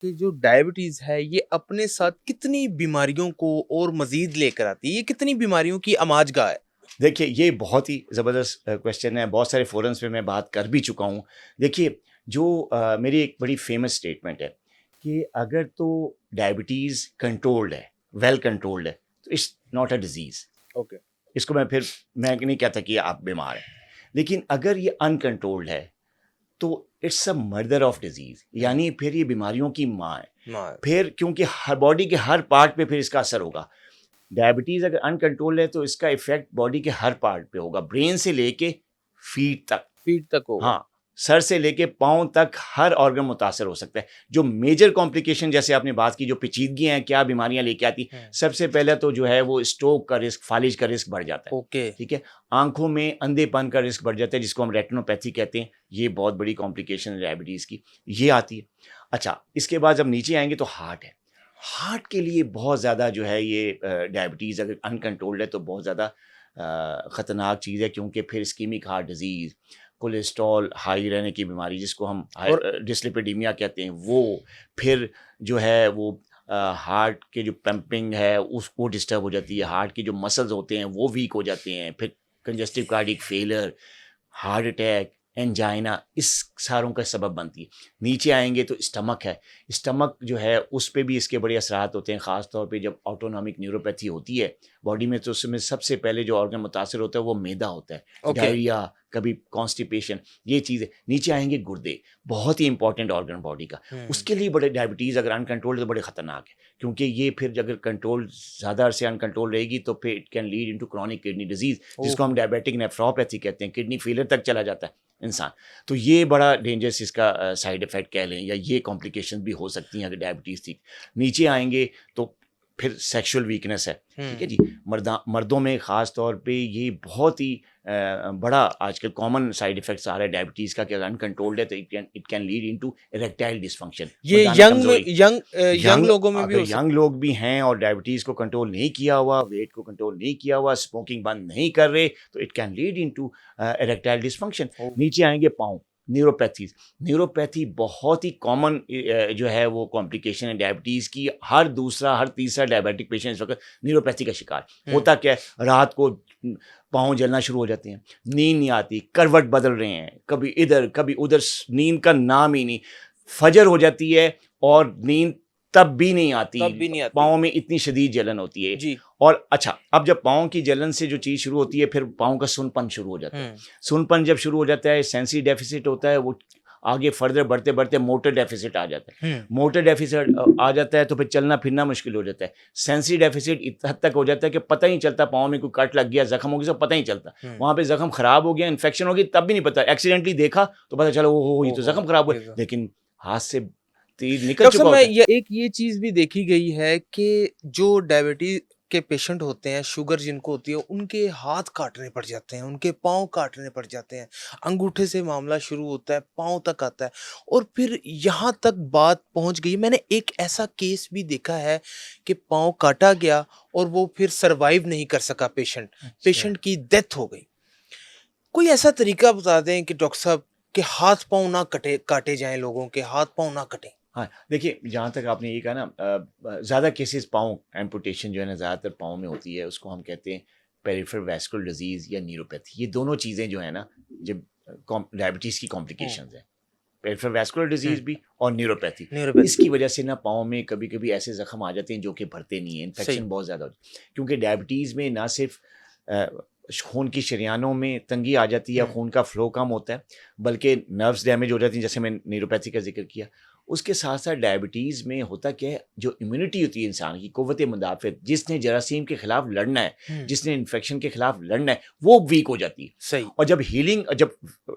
कि जो डायबिटीज़ है ये अपने साथ कितनी बीमारियों को और मज़ीद लेकर आती है? ये कितनी बीमारियों की अमाजगाह है? देखिए, ये बहुत ही ज़बरदस्त क्वेश्चन है, बहुत सारे फ़ोरम्स पे मैं बात कर भी चुका हूँ। देखिए, जो मेरी एक बड़ी फ़ेमस स्टेटमेंट है कि अगर तो डायबिटीज़ कंट्रोल्ड है, वेल कंट्रोल्ड है, तो it's not a disease. Okay. इसको मैं नहीं कहता कि आप बीमार हैं। लेकिन अगर ये अनकंट्रोल्ड है, तो it's a murder of disease, हुँ, यानी फिर ये बीमारियों की माँ है। मार फिर क्योंकि हर बॉडी के हर पार्ट पे फिर इसका असर होगा। डायबिटीज़ अगर अनकंट्रोल है तो इसका इफ़ेक्ट बॉडी के हर पार्ट पे होगा, ब्रेन से लेके फीट तक। फीट तक होगा। हाँ, सर से लेके पाँव तक हर ऑर्गन मुतासर हो सकता है। जो मेजर कॉम्प्लिकेशन जैसे आपने बात की, जो पेचीदगियाँ हैं, क्या बीमारियाँ लेके आती, हुँ, सबसे पहले तो जो है वो स्ट्रोक का रिस्क, फालिज का रिस्क बढ़ जाता है। ओके। ठीक है? आँखों में अंधेपन का रिस्क बढ़ जाता है, जिसको हम रेटिनोपैथी कहते हैं। ये बहुत बड़ी कॉम्प्लिकेशन है डायबिटीज़ की, ये आती है। अच्छा, इसके बाद जब नीचे आएँगे तो हार्ट है। हार्ट के लिए बहुत ज़्यादा जो है ये डायबिटीज़ अगर अनकंट्रोल्ड है तो बहुत ज़्यादा ख़तरनाक चीज़ है, क्योंकि फिर ischaemic heart disease, cholesterol high रहने की बीमारी जिसको हम और डिस्लिपिडीमिया कहते हैं वो, फिर जो है वो हार्ट के जो पंपिंग है उसको डिस्टर्ब हो जाती है, हार्ट के जो मसल्स होते हैं वो वीक हो जाते हैं, फिर congestive cardiac failure, heart attack, angina, इस सारों का सबब बनती है। नीचे आएँगे तो स्टमक है। स्टमक जो है उस पे भी इसके बड़े असरात होते हैं, ख़ास तौर पे जब ऑटोनॉमिक न्यूरोपैथी होती है बॉडी में, तो उसमें सबसे पहले जो ऑर्गन मुतासिर होता है वो मैदा होता है। ओके। डायरिया, कभी कॉन्स्टिपेशन, ये चीज़ें। नीचे आएँगे गुर्दे, बहुत ही इंपॉर्टेंट ऑर्गन बॉडी का। हुँ, उसके लिए बड़े डायबिटीज़ अगर अनकंट्रोल्ड है तो बड़े ख़तरनाक है, क्योंकि ये फिर अगर कंट्रोल ज़्यादा अरसे अनकंट्रोल रहेगी तो फिर it can lead into chronic kidney disease, जिसको हम ओहो! डायबिटिक नेफ्रोपैथी कहते हैं, किडनी फेलियर तक चला जाता है इंसान। तो ये बड़ा डेंजरस इसका साइड इफ़ेक्ट कह लें, या ये कॉम्प्लिकेशन भी हो सकती हैं अगर डायबिटीज़ थी। नीचे आएँगे तो फिर सेक्सुअल वीकनेस है, ठीक है हुँ, जी? मर्दों में ख़ास तौर पे ये बहुत ही बड़ा आजकल कॉमन साइड इफ़ेक्ट्स आ रहा है डायबिटीज़ का कि अगर अनकंट्रोल्ड है तो it can lead into erectile dysfunction, ये मर्दाना कमज़ोरी। यंग यंग लोगों में भी अगर हो यंग सकता है? लोग भी हैं और डायबिटीज़ को कंट्रोल नहीं किया हुआ, वेट को कंट्रोल नहीं किया हुआ, स्मोकिंग बंद नहीं कर रहे, तो it can lead into erectile dysfunction. ओह! नीचे आएँगे पाँव, न्यूरोपैथीज़। न्यूरोपैथी बहुत ही कॉमन जो है वो कॉम्प्लिकेशन है डायबिटीज़ की। हर दूसरा, हर तीसरा डायबिटिक पेशेंट इस वक़्त न्यूरोपैथी का शिकार। हुँ, होता क्या है, रात को पाँव जलना शुरू हो जाते हैं, नींद नहीं आती, करवट बदल रहे हैं, कभी इधर, कभी उधर, नींद का नाम ही नहीं। फजर हो जाती है और नींद तब भी नहीं आती, तब भी नहीं आती। पाँव में इतनी शदीद जलन होती है। जी। और अच्छा, अब जब पाँव की जलन से जो चीज़ शुरू होती है, फिर पाँव का सुनपन शुरू हो जाता है। हुँ, सुनपन जब शुरू हो जाता है, सेंसरी डेफ़िसिट होता है, वो आगे फर्दर बढ़ते-बढ़ते मोटर डेफ़िसिट आ जाता है। हुँ, मोटर डेफ़िसिट आ जाता है तो फिर चलना-फिरना मुश्किल हो जाता है। सेंसरी डेफ़िसिट इस हद तक हो जाता है कि पता ही नहीं चलता, पाँव में कोई कट लग गया, ज़ख्म हो गया, सब पता ही नहीं चलता। हुँ। वहाँ पे ज़ख्म ख़राब हो गया, इन्फेक्शन हो गई, तब भी नहीं पता। एक्सीडेंटली देखा तो पता चला, ओहो! ये तो ओहो! ज़ख्म ख़राब हुआ ये है, तो लेकिन हाथ से तीर निकल डॉक्टर चुका साहब मैं होता है। ये चीज़ भी देखी गई है कि जो डायबिटीज़ के पेशेंट होते हैं, शुगर जिनको होती है, उनके हाथ काटने पड़ जाते हैं, उनके पाँव काटने पड़ जाते हैं। अंगूठे से मामला शुरू होता है, पाँव तक आता है और फिर यहाँ तक बात पहुँच गई। मैंने एक ऐसा केस भी देखा है कि पाँव काटा गया और वो फिर सर्वाइव नहीं कर सका पेशेंट। अच्छा। पेशेंट की डेथ हो गई। कोई ऐसा तरीका बता दें कि डॉक्टर साहब के हाथ-पाँव ना काटे जाएँ लोगों के, हाथ-पाँव ना कटें? हाँ, देखिए, जहाँ तक आपने ये कहा ना, ज़्यादा केसेस पाँव एम्पुटेशन जो है ना ज़्यादातर पाँव में होती है, उसको हम कहते हैं पेरिफेरल वैस्कुलर डिज़ीज़ या न्यूरोपैथी। ये दोनों चीज़ें जो है ना, जब डायबिटीज़ की हुँ, कॉम्प्लिकेशंस हैं, पेरिफेरल वैस्कुलर हुँ, डिज़ीज़ भी और न्यूरोपैथी। न्यूरोपैथी। इसकी वजह से ना पाँव में कभी-कभी ऐसे ज़ख्म आ जाते हैं जो कि भरते नहीं हैं, सही। इन्फेक्शन बहुत ज़्यादा हो, क्योंकि डायबिटीज़ में ना सिर्फ़ अ, खून की शरेयानों में तंगी आ जाती है या हुँ, खून का फ्लो कम होता है, बल्कि नर्व्स डैमेज हो जाती हैं, जैसे मैंने न्यूरोपैथी का ज़िक्र किया। उसके साथ-साथ डायबिटीज़ में होता क्या है, जो इम्यूनिटी होती है इंसान की, क़ुव्वत मुदाफ़अत, जिसने जरासीम के खिलाफ लड़ना है, हुँ, जिसने इन्फेक्शन के खिलाफ लड़ना है, वो वीक हो जाती है। सही। और जब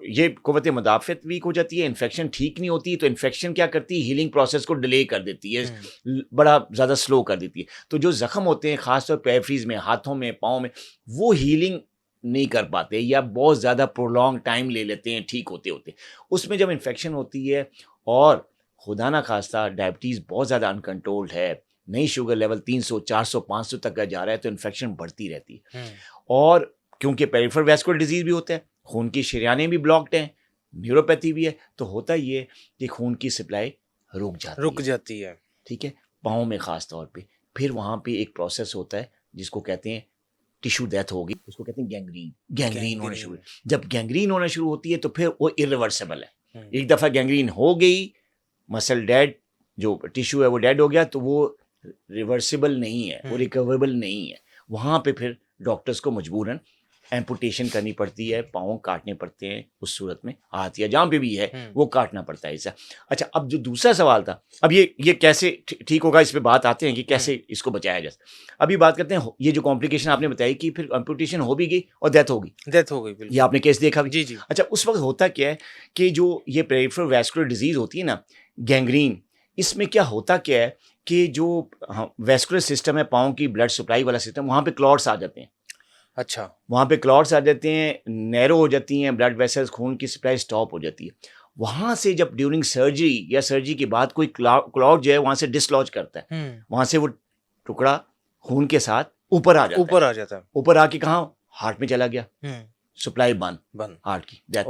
ये क़ुव्वत मुदाफ़अत वीक हो जाती है, इन्फेक्शन ठीक नहीं होती, तो इन्फेक्शन क्या करती है, हीलिंग प्रोसेस को डिले कर देती है, हुँ, बड़ा ज़्यादा स्लो कर देती है। तो जो ज़ख्म होते हैं, ख़ासतौर पे पेरिफेरीज़ में, हाथों में, पाँव में, वो हीलिंग नहीं कर पाते या बहुत ज़्यादा प्रोलॉन्ग टाइम ले लेते हैं ठीक होते-होते। उसमें जब इन्फेक्शन होती है और खुदा ना खास्ता डायबिटीज़ बहुत ज़्यादा अनकंट्रोल्ड है, नई शुगर लेवल 300, 400, 500 तक का जा रहा है, तो इन्फेक्शन बढ़ती रहती है। हुँ, और क्योंकि पेरिफेरल वैस्कुलर डिज़ीज़ भी होता है, खून की शरेयानें भी ब्लॉक्ड हैं, न्यूरोपैथी भी है, तो होता ये है कि खून की सप्लाई रुक जाती है। ठीक है, पाँव में ख़ास तौर पे। फिर वहाँ पे एक प्रोसेस होता है जिसको कहते हैं टिश्यू डेथ होगी, उसको कहते हैं गैंग्रीन होना शुरू। जब गैंग्रीन होना शुरू होती है तो फिर वो इरिवर्सिबल है। एक दफ़ा गैंग्रीन हो गई, मसल डेड, जो टिश्यू है वो डेड हो गया, तो वो रिवर्सिबल नहीं है, वो रिकवरेबल नहीं है। वहाँ पे फिर डॉक्टर्स को मजबूरन एम्पुटेशन करनी पड़ती है, पाँव काटने पड़ते हैं, उस सूरत में हाथ या जहाँ पे भी है वो काटना पड़ता है ऐसा। अच्छा, अब जो दूसरा सवाल था, अब ये कैसे ठीक होगा, इस पे बात आते हैं कि कैसे इसको बचाया जाए। अभी बात करते हैं ये जो कॉम्प्लिकेशन आपने बताई कि फिर एम्पुटेशन हो भी गई और डेथ हो गई, बिल्कुल। ये आपने केस देखा भी। जी जी। अच्छा, उस वक्त होता क्या है कि जो ये पेरिफेरल वैस्कुलर डिजीज होती है ना, गैंग्रीन, इसमें क्या होता क्या है कि जो वैस्कुलर सिस्टम है, पाँव की ब्लड सप्लाई वाला सिस्टम, वहाँ पे क्लॉट्स आ जाते हैं। अच्छा, वहाँ पे क्लॉट्स आ जाते हैं, नैरो हो जाती हैं ब्लड वेसल्स, खून की सप्लाई स्टॉप हो जाती है। वहाँ से जब ड्यूरिंग सर्जरी या सर्जरी के बाद कोई क्लॉट जो है वहाँ से डिसलॉज करता है, वहाँ से वो टुकड़ा खून के साथ ऊपर आ जाता है। ऊपर आके कहाँ, हार्ट में चला गया, सप्लाई बंद हार्ट की, डेथ।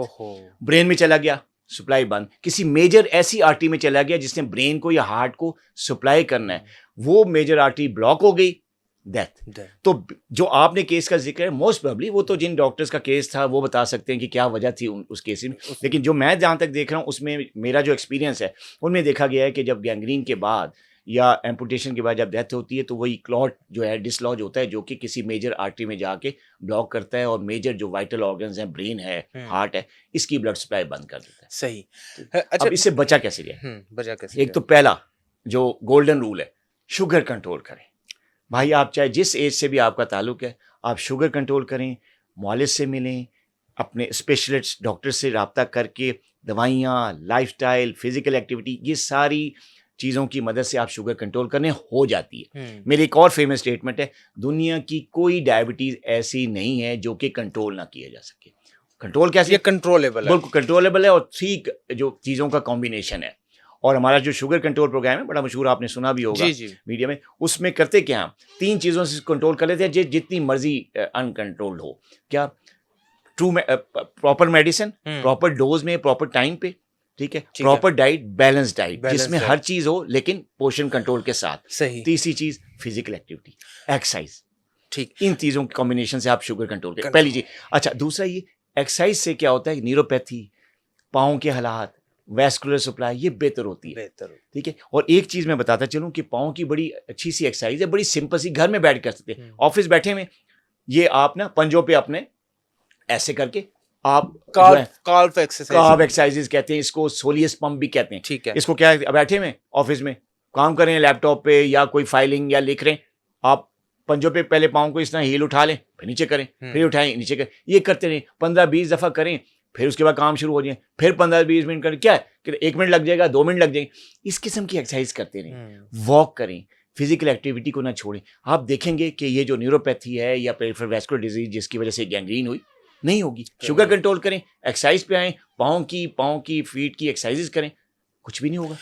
ब्रेन में चला गया, सप्लाई बंद। किसी मेजर ऐसी आर्टरी में चला गया जिसने ब्रेन को या हार्ट को सप्लाई करना है, वो मेजर आर्टरी ब्लॉक हो गई, डेथ। तो जो आपने केस का जिक्र है, मोस्ट प्रोबेबली वो तो जिन डॉक्टर्स का केस था वो बता सकते हैं कि क्या वजह थी उस केस में, लेकिन जो मैं जहाँ तक देख रहा हूँ उसमें मेरा जो एक्सपीरियंस है उनमें देखा गया है कि जब गैंग्रीन के बाद या एम्पुटेशन के बाद जब डेथ होती है तो वही क्लॉट जो है डिसलॉज होता है, जो कि किसी मेजर आर्टरी में जाके ब्लॉक करता है और मेजर जो वाइटल ऑर्गन्स हैं, ब्रेन है, हार्ट है, इसकी ब्लड सप्लाई बंद कर देता है। सही। अच्छा, अब इससे बचा कैसे जाए? एक तो पहला जो गोल्डन रूल है, शुगर कंट्रोल करें। भाई, आप चाहे जिस एज से भी आपका ताल्लुक है, आप शुगर कंट्रोल करें, मुआलिज से मिलें, अपने स्पेशलिस्ट डॉक्टर से रब्ता करके दवाइयाँ, लाइफस्टाइल, फिजिकल एक्टिविटी, ये सारी चीज़ों की मदद से आप शुगर कंट्रोल करने हो जाती है। मेरी एक और फेमस स्टेटमेंट है, दुनिया की कोई डायबिटीज़ ऐसी नहीं है जो कि कंट्रोल ना किया जा सके। कंट्रोल कैसे? ये कंट्रोलेबल है, बिल्कुल कंट्रोलेबल है, और ठीक जो चीज़ों का कॉम्बिनेशन है। और हमारा जो शुगर कंट्रोल प्रोग्राम है, बड़ा मशहूर, आपने सुना भी होगा मीडिया में, उसमें करते क्या हम 3 चीज़ों से कंट्रोल कर लेते हैं, जितनी मर्जी अनकंट्रोल्ड हो। क्या? प्रॉपर मेडिसिन, प्रॉपर डोज में, प्रॉपर टाइम पे, ठीक है, प्रॉपर डाइट, बैलेंस डाइट जिसमें हर चीज़ हो लेकिन पोर्शन कंट्रोल के साथ। सही। तीसरी चीज़ फिजिकल एक्टिविटी, एक्सरसाइज। ठीक, इन चीज़ों के कॉम्बिनेशन से आप शुगर कंट्रोल करें, पहली चीज़। अच्छा, दूसरा ये एक्सरसाइज से क्या होता है, न्यूरोपैथी, पाँव के हालात, वैस्कुलर सप्लाई, ये बेहतर होती है। ठीक है। और एक चीज़ मैं बताता चलूँ कि पाँव की बड़ी अच्छी सी एक्सरसाइज है, बड़ी सिंपल सी, घर में बैठ कर सकते हैं, ऑफिस बैठे में, ये आप ना पंजों पे अपने ऐसे करके आप काल्फ एक्सरसाइजेज कहते हैं इसको, सोलियस पंप भी कहते हैं। ठीक है। इसको क्या है, बैठे में ऑफिस में काम कर रहे हैं लैपटॉप पे या कोई फाइलिंग या लिख रहे हैं, आप पंजों पे पहले पाँव को इस तरह हील उठा लें, फिर नीचे करें, फिर उठाएं, नीचे करें, ये करते रहें, 15-20 दफ़ा करें, फिर उसके बाद काम शुरू हो जाए, फिर 15-20 मिनट करें, क्या है कि 1 मिनट लग जाएगा, 2 मिनट लग जाएंगे, इस किस्म की एक्सरसाइज करते रहें, वॉक करें, फिजिकल एक्टिविटी को ना छोड़ें। आप देखेंगे कि ये जो न्यूरोपैथी है या पेरिफेरल वैस्कुलर डिजीज जिसकी वजह से गैंग्रीन हुई, नहीं होगी। शुगर कंट्रोल करें, एक्सरसाइज पे आएँ, पाँव की फीट की एक्सरसाइजेज करें, कुछ भी नहीं होगा।